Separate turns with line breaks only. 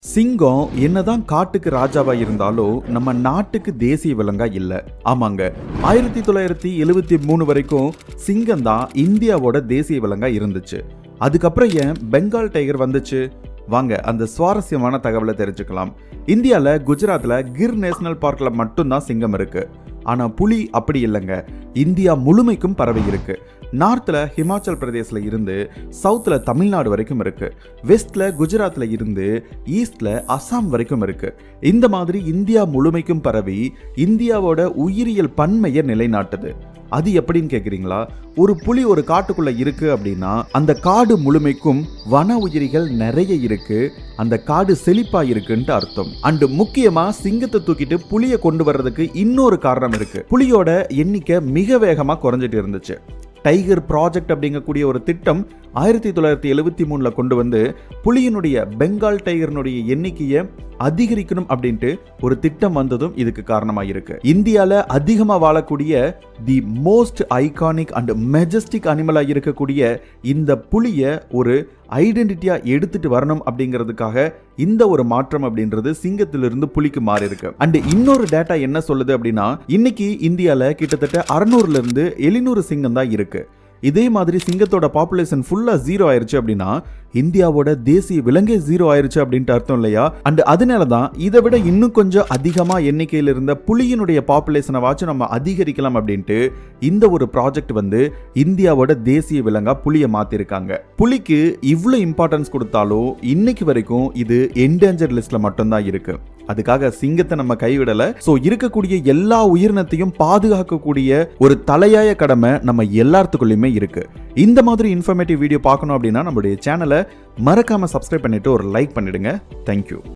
சிங்கம் என்னதான் காட்டுக்கு ராஜாவா இருந்தாலும் நம்ம நாட்டுக்கு தேசிய விலங்கா இல்ல. ஆமாங்க, 1973 வரைக்கும் சிங்கம் தான் இந்தியாவோட தேசிய விலங்கா இருந்துச்சு. அதுக்கப்புறம் ஏன் பெங்கால் டைகர் வந்துச்சு? வாங்க அந்த சுவாரஸ்யமான தகவலை தெரிஞ்சுக்கலாம். இந்தியால குஜராத்ல கிர் நேஷனல் பார்க்ல மட்டும்தான் சிங்கம் இருக்கு. ஆனா புலி அப்படி இல்லைங்க, இந்தியா முழுமைக்கும் பரவி இருக்கு. நார்த்ல ஹிமாச்சல் பிரதேஷ்ல இருந்து சவுத்ல தமிழ்நாடு வரைக்கும் இருக்கு. வெஸ்ட்ல குஜராத்ல இருந்து ஈஸ்ட்ல அசாம் வரைக்கும் இருக்கு. இந்த மாதிரி இந்தியா முழுமைக்கும் பரவி இந்தியாவோட உயிரியல் பன்மையை நிலைநாட்டுது. அது எப்படின்னு கேக்குறீங்களா? ஒரு புலி ஒரு காட்டுக்குள்ள இருக்கு அப்படின்னா அந்த காடு முழுமைக்கும் வன உயிரிகள் நிறைய இருக்கு, அந்த காடு செழிப்பா இருக்குன்னு அர்த்தம். அண்ட் முக்கியமா சிங்கத்தை தூக்கிட்டு புலியை கொண்டு வர்றதுக்கு இன்னொரு காரணம் இருக்கு. புலியோட எண்ணிக்கை மிக வேகமா குறைஞ்சிட்டு இருந்துச்சு. டைகர் ப்ராஜெக்ட் அப்படிங்கக்கூடிய ஒரு திட்டம் 1973 கொண்டு வந்து புலியினுடைய பெங்கால் டைகர்னுடைய எண்ணிக்கையை அதிகரிக்கணும் அப்படின்ட்டு ஒரு திட்டம் வந்ததும் இதுக்கு காரணமாயிருக்கு. இந்தியால அதிகமா வாழக்கூடிய the most iconic and majestic அனிமலா இருக்கக்கூடிய இந்த புலிய ஒரு ஐடென்டிட்டியா எடுத்துட்டு வரணும் அப்படிங்கிறதுக்காக இந்த ஒரு மாற்றம் அப்படின்றது சிங்கத்திலிருந்து புலிக்கு மாறி இருக்கு. அண்ட் இன்னொரு டேட்டா என்ன சொல்லுது அப்படின்னா, இன்னைக்கு இந்தியால கிட்டத்தட்ட 600 இருந்து 700 சிங்கம் தான் இருக்கு. இதே மாதிரி சிங்கத்தோட பாப்புலேஷன் ஃபுல்லா 0 ஆயிருச்சு அப்படின்னா இந்தியாவோட தேசிய விலங்கே 0 ஆயிருச்சு அப்படின்ட்டு அர்த்தம் இல்லையா? அண்ட் அதனாலதான் இதை விட இன்னும் கொஞ்சம் அதிகமா எண்ணிக்கையில் இருந்த புலியினுடைய பாப்புலேஷனை வாச்சு நம்ம அதிகரிக்கலாம் அப்படின்ட்டு இந்த ஒரு ப்ராஜெக்ட் வந்து இந்தியாவோட தேசிய விலங்கா புலியை மாத்திருக்காங்க. புலிக்கு இவ்வளவு இம்பார்ட்டன்ஸ் கொடுத்தாலும் இன்னைக்கு வரைக்கும் இது என்டேஞ்சர் லிஸ்ட்ல மட்டும்தான் இருக்கு. அதுக்காக சிங்கத்தை நம்ம கைவிடல. சோ இருக்கக்கூடிய எல்லா உயிரினத்தையும் பாதுகாக்கக்கூடிய ஒரு தலையாய கடமை நம்ம எல்லாத்துக்குள்ளயுமே இருக்கு. இந்த மாதிரி இன்ஃபர்மேட்டிவ் வீடியோ பார்க்கணும் அப்படின்னா நம்மளுடைய சேனலை மறக்காம சப்ஸ்கிரைப் பண்ணிட்டு ஒரு லைக் பண்ணிடுங்க. தேங்க்யூ.